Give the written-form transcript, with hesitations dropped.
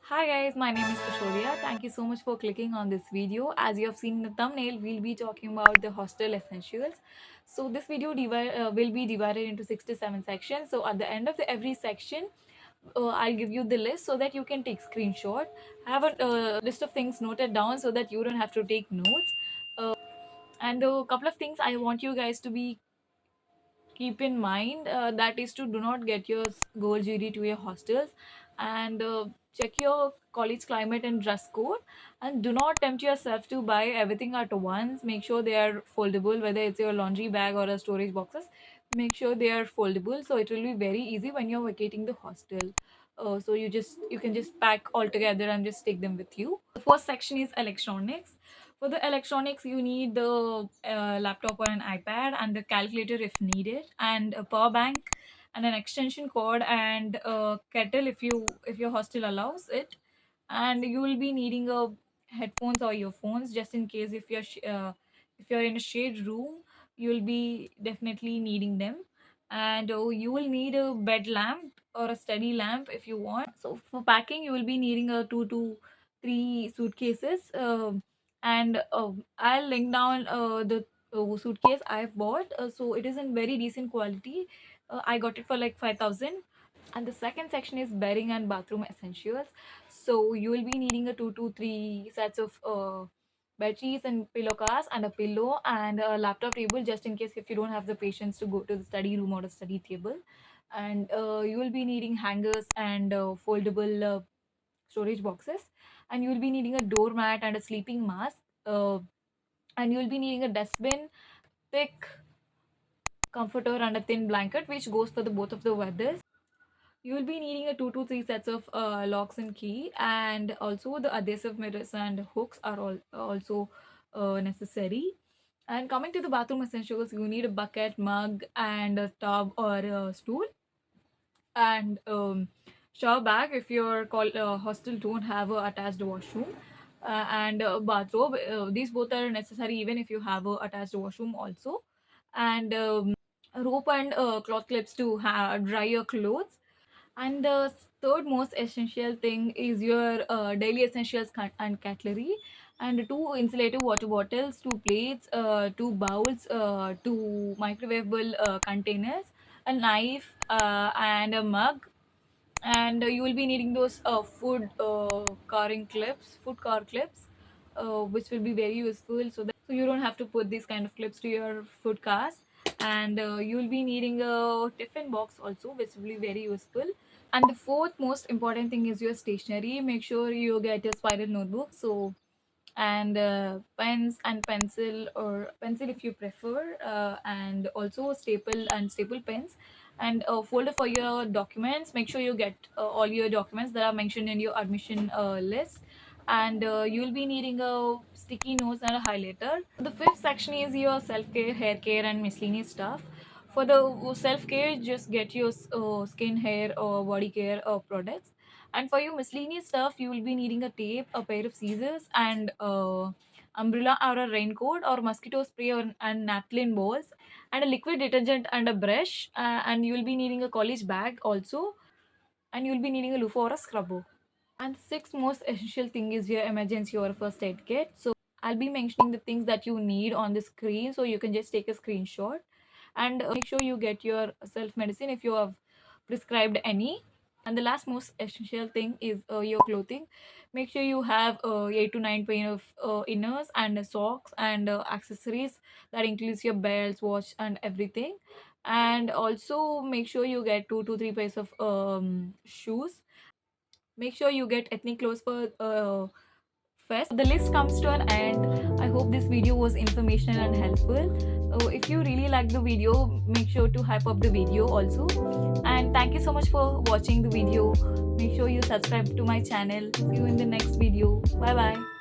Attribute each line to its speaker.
Speaker 1: Hi guys, my name is Kashorya. Thank you so much for clicking on this video. As you have seen in the thumbnail, we'll be talking about the hostel essentials. So this video will be divided into 6 to 7 sections. So at the end of every section, I'll give you the list so that you can take screenshot. Have a list of things noted down so that you don't have to take notes. And a couple of things I want you guys to be keep in mind, that is to do not get your gold GD to your hostels, and check your college climate and dress code, and do not tempt yourself to buy everything at once. Make sure they are foldable, whether it's your laundry bag or a storage boxes. Make sure they are foldable so it will be very easy when you're vacating the hostel. So you can just pack all together and just take them with you. The first section is electronics. For the electronics, you need the laptop or an iPad and a calculator if needed, and a power bank, and an extension cord, and a kettle if your hostel allows it. And you will be needing a headphones or earphones just in case if you're in a shade room, you will be definitely needing them. And you will need a bed lamp or a study lamp if you want. So for packing, you will be needing a 2 to 3 suitcases. And I'll link down the suitcase I've bought. So it is in very decent quality. I got it for like 5,000. And the second section is bedding and bathroom essentials. So you will be needing a 2 to 3 sets of bed sheets and pillow case and a pillow and a laptop table just in case if you don't have the patience to go to the study room or the study table. And you will be needing hangers and foldable storage boxes, and you will be needing a doormat and a sleeping mask, and you will be needing a dustbin, thick comforter, and a thin blanket which goes for the both of the weathers. You will be needing a 2 to 3 sets of locks and key, and also the adhesive mirrors and hooks are also necessary. And coming to the bathroom essentials, you need a bucket, mug, and a tub or a stool, and shower bag if your hostel don't have a attached washroom, and a bathrobe. These both are necessary even if you have a attached washroom also, and rope and cloth clips to dry your clothes. And the third most essential thing is your daily essentials and cutlery, and 2 insulated water bottles, 2 plates, 2 bowls, 2 microwavable containers, a knife, and a mug. And you will be needing those food car clips, which will be very useful so you don't have to put these kind of clips to your food cars. And you will be needing a tiffin box also, which will be very useful. And the fourth most important thing is your stationery. Make sure you get a spiral notebook, and pens and pencil if you prefer, and also staple pens, and a folder for your documents. Make sure you get all your documents that are mentioned in your admission list. And you'll be needing a sticky notes and a highlighter. The fifth section is your self-care, hair care, and miscellaneous stuff. For the self-care, just get your skin, hair, or body care products. And for your miscellaneous stuff, you will be needing a tape, a pair of scissors, and umbrella or a raincoat, or mosquito spray, and napkin balls, and a liquid detergent and a brush. And you will be needing a college bag also, and you will be needing a loofah or a scrubber. And the sixth most essential thing is your emergency or first aid kit. So I'll be mentioning the things that you need on the screen, so you can just take a screenshot. And make sure you get your self medicine if you have prescribed any. And the last most essential thing is your clothing. Make sure you have 8 to 9 pair of inners and socks and accessories that includes your belts, watch, and everything. And also make sure you get 2 to 3 pairs of shoes. Make sure you get ethnic clothes for fest. The list comes to an end. I hope this video was informational and helpful. If you really like the video, make sure to hype up the video also. And thank you so much for watching the video. Make sure you subscribe to my channel. See you in the next video. Bye bye.